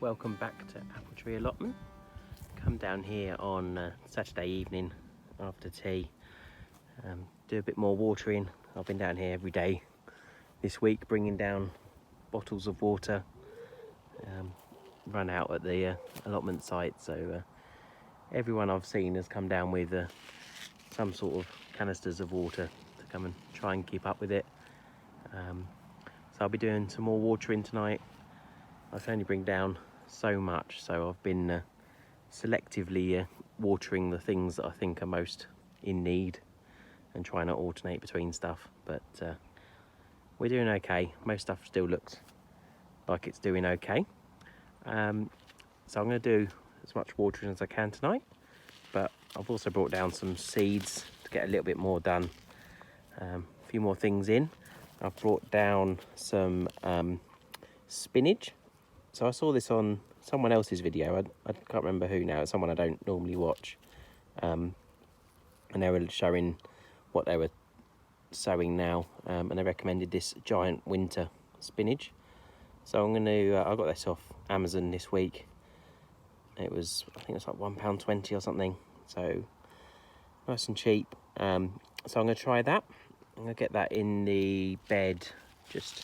welcome back to Apple Tree Allotment. Come down here on Saturday evening after tea, do a bit more watering. I've been down here every day this week bringing down bottles of water, run out at the allotment site, so everyone I've seen has come down with some sort of canisters of water to come and try and keep up with it. So I'll be doing some more watering tonight. I can only bring down so much, so I've been selectively watering the things that I think are most in need and trying to alternate between stuff, but we're doing okay. Most stuff still looks like it's doing okay. So I'm going to do as much watering as I can tonight, but I've also brought down some seeds to get a little bit more done. A few more things in. I've brought down some spinach. So I saw this on someone else's video. I can't remember who now. It's someone I don't normally watch. And they were showing what they were sowing now. And they recommended this giant winter spinach. So I'm going to, I got this off Amazon this week. It was, I think it's like £1.20 or something. So nice and cheap. So I'm going to try that. I'm going to get that in the bed, just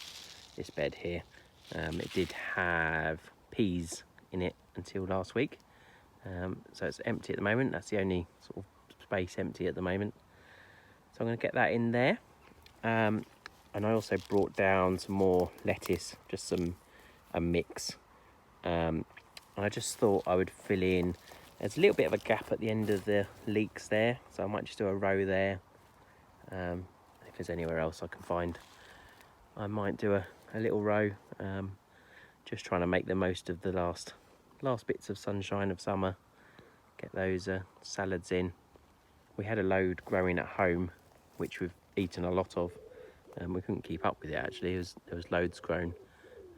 this bed here. It did have peas in it until last week, so it's empty at the moment. That's the only sort of space empty at the moment. So I'm going to get that in there. And I also brought down some more lettuce, just a mix. And I just thought I would fill in. There's a little bit of a gap at the end of the leeks there, so I might just do a row there. If there's anywhere else I can find, I might do a little row, just trying to make the most of the last bits of sunshine of summer, get those salads in. We had a load growing at home which we've eaten a lot of, and we couldn't keep up with it actually. There was loads grown,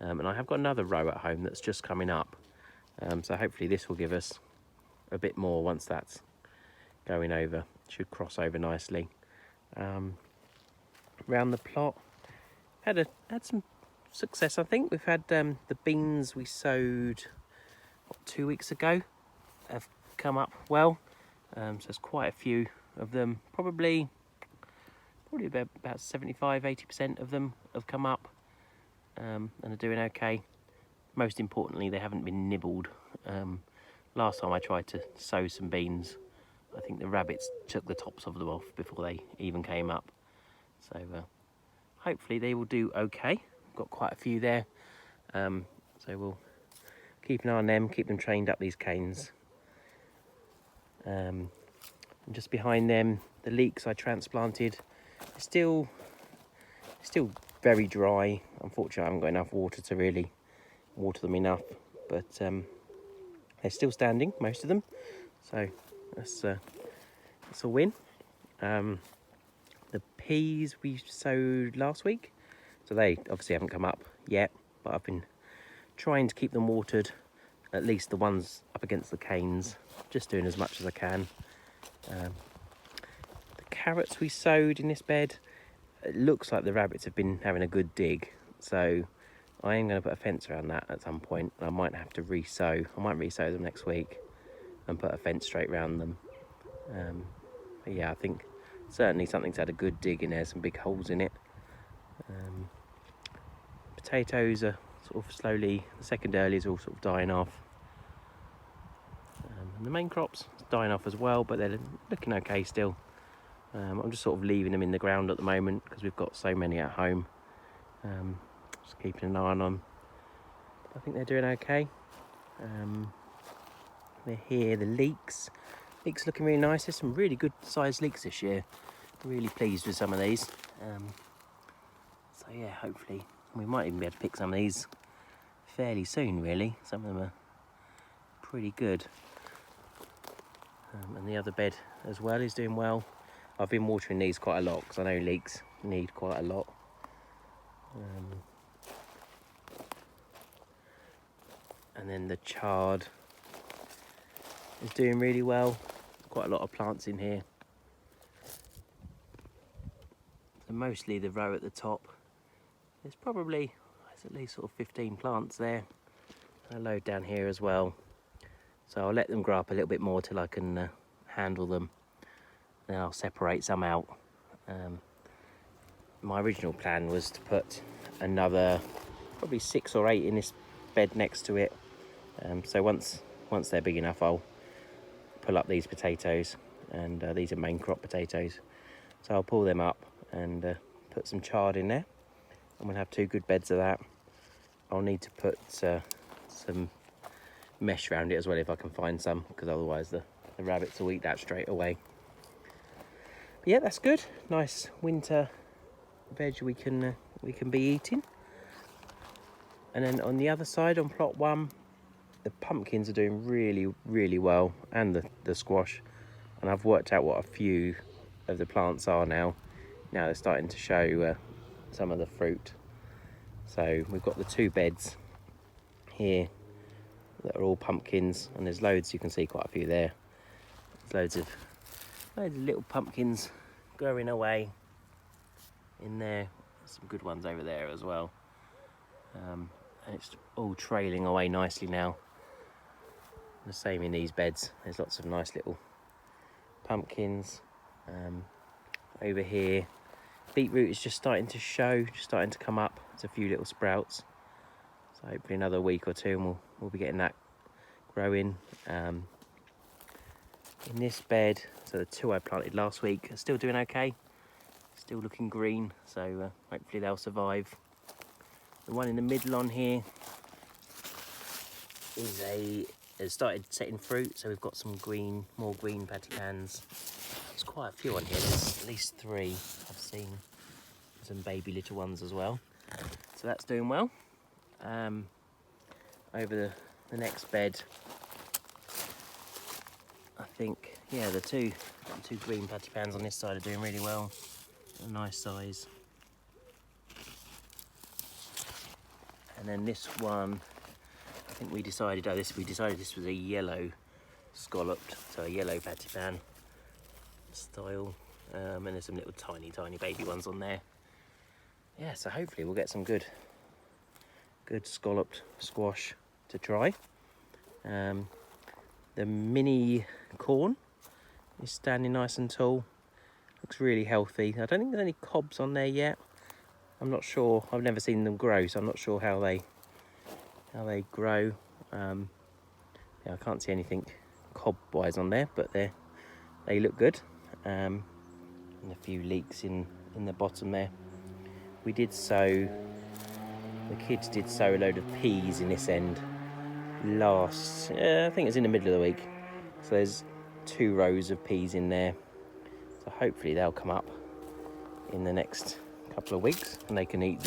and I have got another row at home that's just coming up, so hopefully this will give us a bit more once that's going over. Should cross over nicely. Around the plot had some success. I think we've had the beans we sowed 2 weeks ago have come up well, so there's quite a few of them, probably about 75-80% of them have come up, and are doing okay. Most importantly, they haven't been nibbled. Last time I tried to sow some beans, I think the rabbits took the tops of them off before they even came up. So hopefully they will do okay. Got quite a few there, so we'll keep an eye on them, keep them trained up, these canes. And just behind them, the leeks I transplanted, still very dry. Unfortunately I haven't got enough water to really water them enough, but they're still standing, most of them, so that's a win. The peas we sowed last week, so they obviously haven't come up yet, but I've been trying to keep them watered, at least the ones up against the canes, just doing as much as I can. The carrots we sowed in this bed, it looks like the rabbits have been having a good dig, so I am going to put a fence around that at some point. I might have to re-sow. I might re-sow them next week and put a fence straight around them. But yeah, I think certainly something's had a good dig in there, some big holes in it. Potatoes are sort of slowly, the second earlies are all sort of dying off. And the main crops dying off as well, but they're looking okay still. I'm just sort of leaving them in the ground at the moment because we've got so many at home. Just keeping an eye on them. I think they're doing okay. They're here, the leeks. Leeks looking really nice. There's some really good sized leeks this year. Really pleased with some of these. So yeah, hopefully we might even be able to pick some of these fairly soon really. Some of them are pretty good. And the other bed as well is doing well. I've been watering these quite a lot because I know leeks need quite a lot. And then the chard is doing really well. Quite a lot of plants in here. So mostly the row at the top. There's at least sort of 15 plants there. a load down here as well. So I'll let them grow up a little bit more till I can handle them. Then I'll separate some out. My original plan was to put another probably 6 or 8 in this bed next to it. So once they're big enough, I'll pull up these potatoes, and these are main crop potatoes. So I'll pull them up and put some chard in there, and we'll have 2 good beds of that. I'll need to put some mesh around it as well if I can find some, because otherwise the rabbits will eat that straight away. But yeah, that's good. Nice winter veg we can be eating. And then on the other side, on plot 1, the pumpkins are doing really well, and the squash. And I've worked out what a few of the plants are now. Now they're starting to show some of the fruit. So we've got the 2 beds here that are all pumpkins, and there's loads. You can see quite a few there. There's loads of little pumpkins growing away in there. There's some good ones over there as well. And it's all trailing away nicely now. The same in these beds. There's lots of nice little pumpkins. Over here, beetroot is just starting to show, just starting to come up. There's a few little sprouts. So hopefully another week or 2 and we'll be getting that growing. In this bed, so the 2 I planted last week are still doing okay. Still looking green, so hopefully they'll survive. The one in the middle on here has started setting fruit, so we've got some more green patty pans. There's quite a few on here. There's at least 3 I've seen. Some baby little ones as well. So that's doing well. Over the next bed, I think, yeah, the two green patty pans on this side are doing really well. A nice size. And then this one, I think we decided this was a yellow scalloped, so a yellow patty pan style. And there's some little tiny baby ones on there. Yeah, so hopefully we'll get some good scalloped squash to try. The mini corn is standing nice and tall. Looks really healthy. I don't think there's any cobs on there yet. I'm not sure. I've never seen them grow, so I'm not sure how they grow. Yeah, I can't see anything cob-wise on there, but they look good. And a few leeks in the bottom there. We did sow. The kids did sow a load of peas in this end last. I think it was in the middle of the week. So there's 2 rows of peas in there. So hopefully they'll come up in the next couple of weeks, and they can eat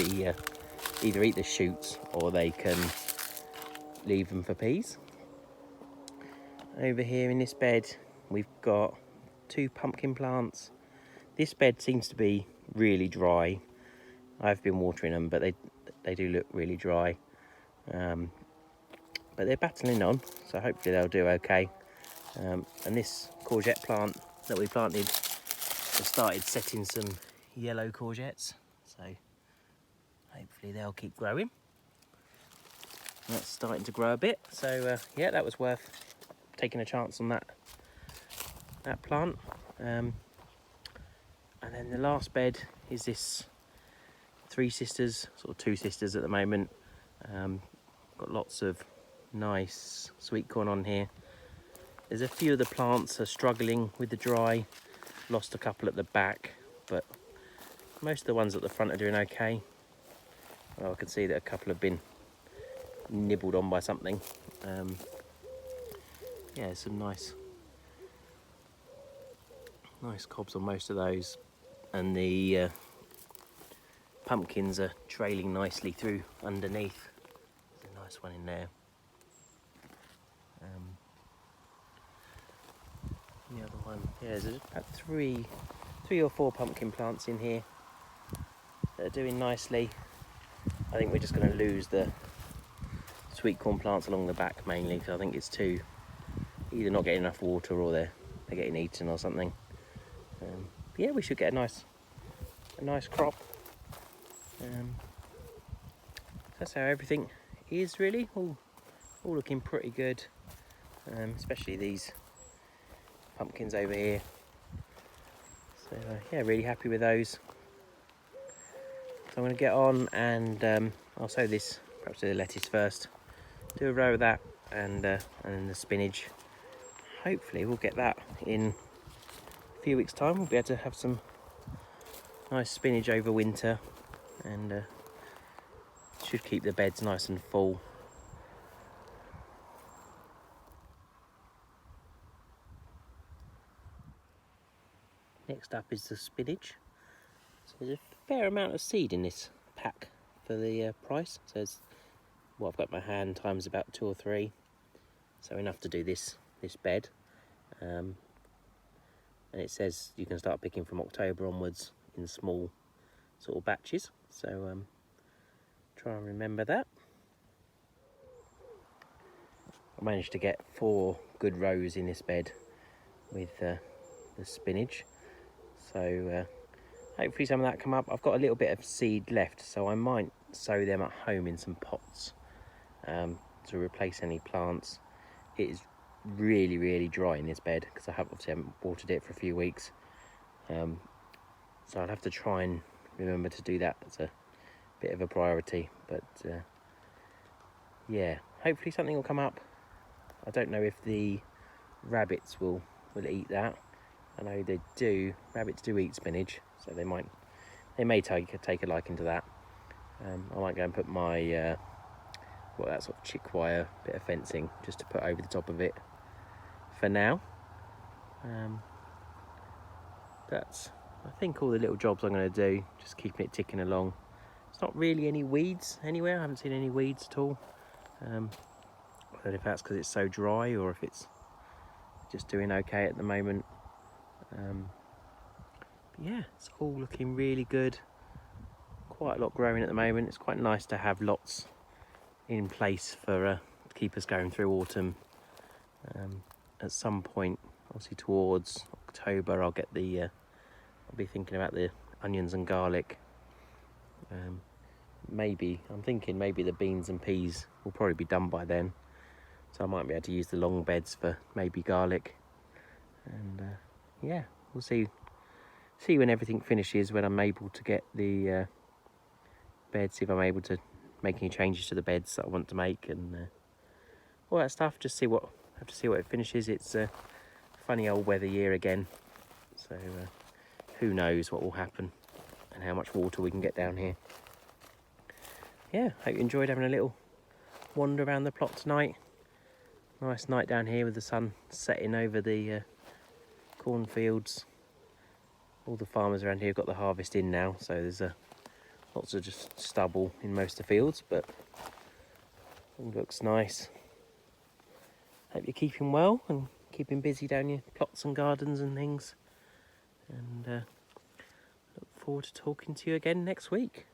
either eat the shoots or they can leave them for peas. Over here in this bed, we've got 2 pumpkin plants. This bed seems to be really dry. I've been watering them, but they do look really dry. But they're battling on, so hopefully they'll do okay. And this courgette plant that we planted has started setting some yellow courgettes, so hopefully they'll keep growing. That's starting to grow a bit, so yeah, that was worth taking a chance on that plant. And then the last bed is this 3 sisters, sort of 2 sisters at the moment. Got lots of nice sweet corn on here. There's a few of the plants are struggling with the dry. Lost a couple at the back, but most of the ones at the front are doing okay. Well, I can see that a couple have been nibbled on by something. Yeah, some nice cobs on most of those, and the pumpkins are trailing nicely through underneath. There's a nice one in there. The other one, yeah, there's about 3 or 4 pumpkin plants in here that are doing nicely. I think we're just going to lose the sweet corn plants along the back mainly, because I think it's either not getting enough water or they're getting eaten or something. Yeah, we should get a nice crop. That's how everything is really, all all looking pretty good, especially these pumpkins over here. So yeah, really happy with those. So I'm going to get on and I'll sow this, perhaps do the lettuce first, do a row of that, and then the spinach. Hopefully we'll get that in a few weeks' time. We'll be able to have some nice spinach over winter, and should keep the beds nice and full. Next up is the spinach. So there's a fair amount of seed in this pack for the price. So it's what I've got in my hand times about 2 or 3, so enough to do this bed. And it says you can start picking from October onwards in small sort of batches. So try and remember that. I managed to get 4 good rows in this bed with the spinach. So hopefully some of that come up. I've got a little bit of seed left, so I might sow them at home in some pots to replace any plants. It is really dry in this bed because I obviously haven't watered it for a few weeks. So I'll have to try and remember to do that as a bit of a priority. But yeah, hopefully something will come up. I don't know if the rabbits will eat that. I know they do. Rabbits do eat spinach, so they may take a liking to that. I might go and put my that sort of chick wire bit of fencing just to put over the top of it for now. That's, I think, all the little jobs I'm going to do, just keeping it ticking along. It's not really any weeds anywhere. I haven't seen any weeds at all. I don't know if that's because it's so dry or if it's just doing okay at the moment. But yeah, it's all looking really good. Quite a lot growing at the moment. It's quite nice to have lots in place for to keep us going through autumn. At some point, obviously towards October, I'll be thinking about the onions and garlic. I'm thinking maybe the beans and peas will probably be done by then, so I might be able to use the long beds for maybe garlic. And yeah, we'll see when everything finishes, when I'm able to get the beds, if I'm able to make any changes to the beds that I want to make, and all that stuff. Have to see what it finishes. It's a funny old weather year again, so who knows what will happen and how much water we can get down here. Yeah, hope you enjoyed having a little wander around the plot tonight. Nice night down here with the sun setting over the cornfields. All the farmers around here have got the harvest in now, so there's lots of just stubble in most of the fields, but it looks nice. Hope you're keeping well and keeping busy down your plots and gardens and things. And look forward to talking to you again next week.